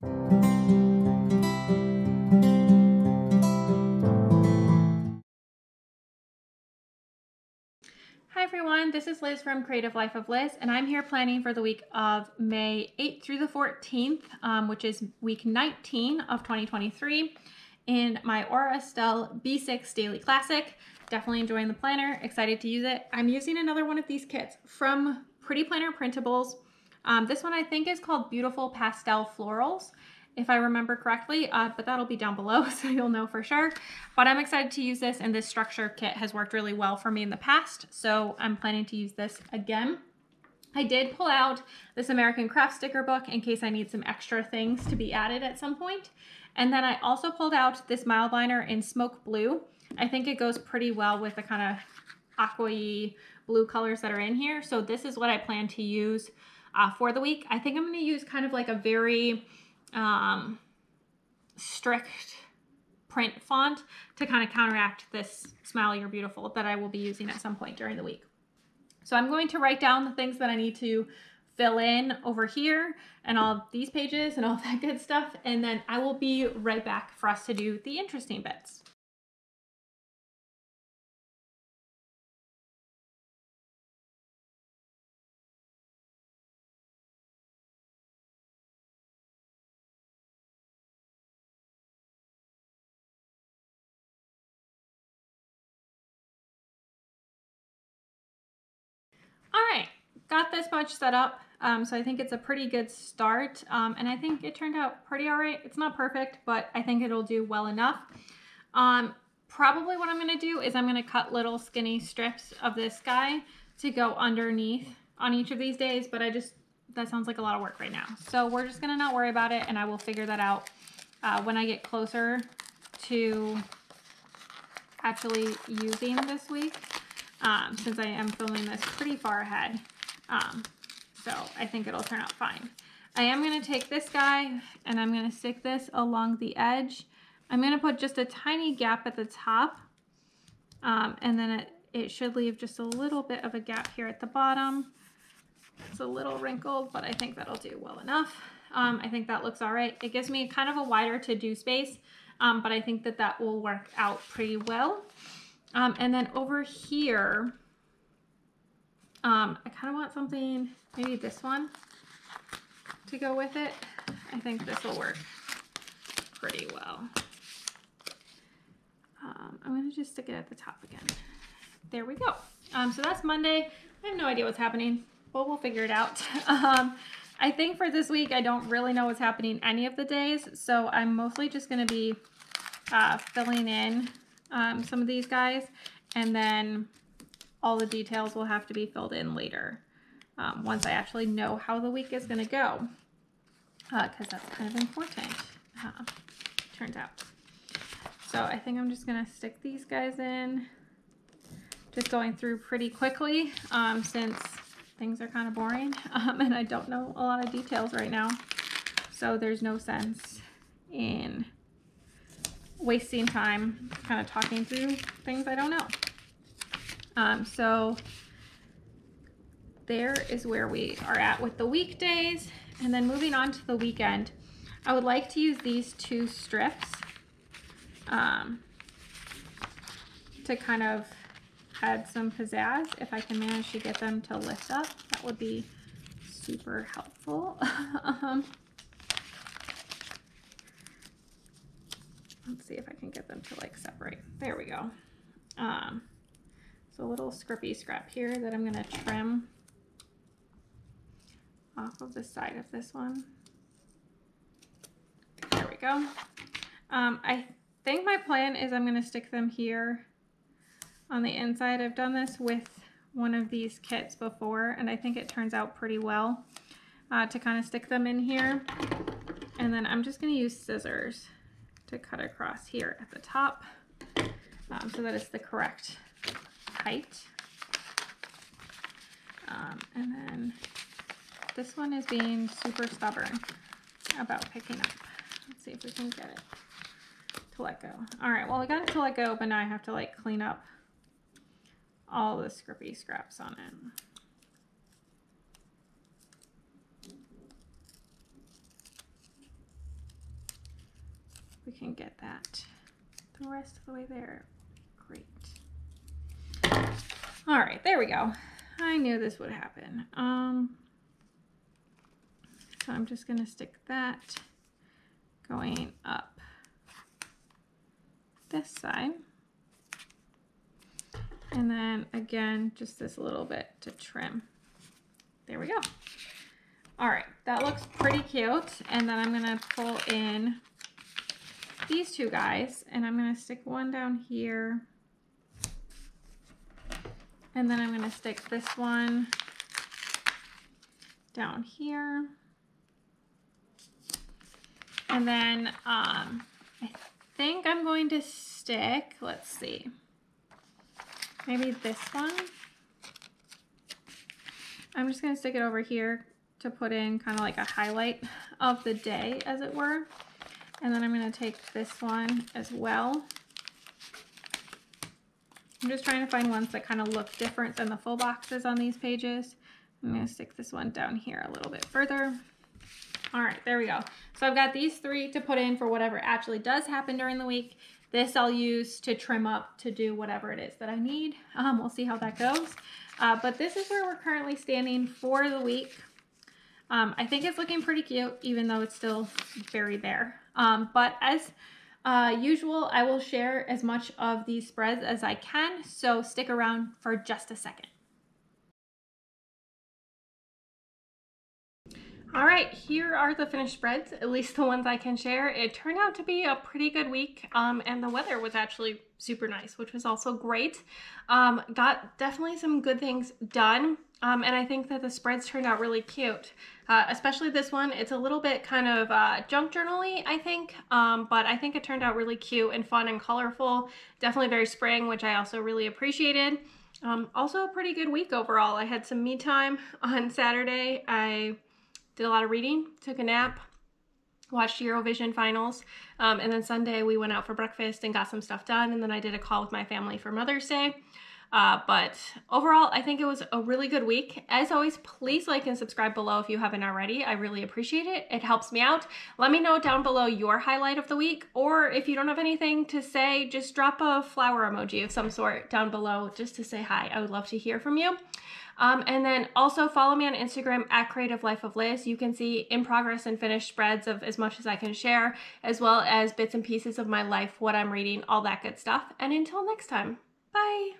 Hi everyone, this is Liz from Creative Life of Liz, and I'm here planning for the week of May 8th through the 14th, which is week 19 of 2023 in my Estelle B6 Daily Classic. Definitely enjoying the planner, excited to use it. I'm using another one of these kits from Pretty Planner Printables. This one I think is called Beautiful Pastel Florals, if I remember correctly, but that'll be down below so you'll know for sure. But I'm excited to use this, and this structure kit has worked really well for me in the past, so I'm planning to use this again. I did pull out this American Craft sticker book in case I need some extra things to be added at some point. And then I also pulled out this mild liner in Smoke Blue. I think it goes pretty well with the kind of aqua-y blue colors that are in here. So this is what I plan to use for the week. I think I'm going to use kind of like a very strict print font to kind of counteract this Smile You're Beautiful that I will be using at some point during the week. So I'm going to write down the things that I need to fill in over here and all these pages and all that good stuff, and then I will be right back for us to do the interesting bits. All right, got this much set up. So I think it's a pretty good start. And I think it turned out pretty all right. It's not perfect, but I think it'll do well enough. Probably what I'm gonna do is I'm gonna cut little skinny strips of this guy to go underneath on each of these days, but that sounds like a lot of work right now. So we're just gonna not worry about it, and I will figure that out when I get closer to actually using this week. Since I am filming this pretty far ahead. So I think it'll turn out fine. I am going to take this guy and I'm going to stick this along the edge. I'm going to put just a tiny gap at the top, and then it should leave just a little bit of a gap here at the bottom. It's a little wrinkled, but I think that'll do well enough. I think that looks all right. It gives me kind of a wider to-do space, but I think that will work out pretty well. And then over here, I kind of want something, maybe this one to go with it. I think this will work pretty well. I'm going to just stick it at the top again. There we go. So that's Monday. I have no idea what's happening, but we'll figure it out. I think for this week, I don't really know what's happening any of the days. So I'm mostly just going to be filling in some of these guys, and then all the details will have to be filled in later once I actually know how the week is going to go, because that's kind of important, turns out. So I think I'm just going to stick these guys in, just going through pretty quickly since things are kind of boring and I don't know a lot of details right now, so there's no sense in wasting time kind of talking through things I don't know. So there is where we are at with the weekdays, and then moving on to the weekend, I would like to use these two strips to kind of add some pizzazz. If I can manage to get them to lift up, that would be super helpful. Let's see if I can get them to like separate. There we go. So a little scrappy scrap here that I'm going to trim off of the side of this one. There we go. I think my plan is I'm going to stick them here on the inside. I've done this with one of these kits before, and I think it turns out pretty well to kind of stick them in here. And then I'm just going to use scissors to cut across here at the top so that it's the correct height. And then this one is being super stubborn about picking up. Let's see if we can get it to let go. All right, well, I got it to let go, but now I have to like clean up all the scrappy scraps on it. we can get that the rest of the way there. Great. All right, there we go. I knew this would happen. So I'm just gonna stick that going up this side. And then again, just this little bit to trim. There we go. All right, that looks pretty cute. And then I'm gonna pull in these two guys and I'm gonna stick one down here. And then I'm gonna stick this one down here. And then I think I'm going to stick, let's see, maybe this one. I'm just gonna stick it over here to put in kind of like a highlight of the day, as it were. And then I'm gonna take this one as well. I'm just trying to find ones that kind of look different than the full boxes on these pages. I'm gonna stick this one down here a little bit further. All right, there we go. So I've got these three to put in for whatever actually does happen during the week. This I'll use to trim up to do whatever it is that I need. We'll see how that goes. But this is where we're currently standing for the week. I think it's looking pretty cute, even though it's still very bare. But as usual, I will share as much of these spreads as I can. So stick around for just a second. All right, here are the finished spreads, at least the ones I can share. It turned out to be a pretty good week, and the weather was actually super nice, which was also great. Got definitely some good things done, and I think that the spreads turned out really cute, especially this one. It's a little bit kind of junk journal-y, I think, but I think it turned out really cute and fun and colorful. Definitely very spring, which I also really appreciated. Also a pretty good week overall. I had some me time on Saturday. I did a lot of reading, took a nap, watched Eurovision finals, and then Sunday we went out for breakfast and got some stuff done, and then I did a call with my family for Mother's Day. But overall, I think it was a really good week. As always, please like and subscribe below if you haven't already. I really appreciate it. It helps me out. Let me know down below your highlight of the week, or if you don't have anything to say, just drop a flower emoji of some sort down below just to say hi. I would love to hear from you. And then also follow me on Instagram at Creative Life of Liz. You can see in progress and finished spreads of as much as I can share, as well as bits and pieces of my life, what I'm reading, all that good stuff. And until next time, bye.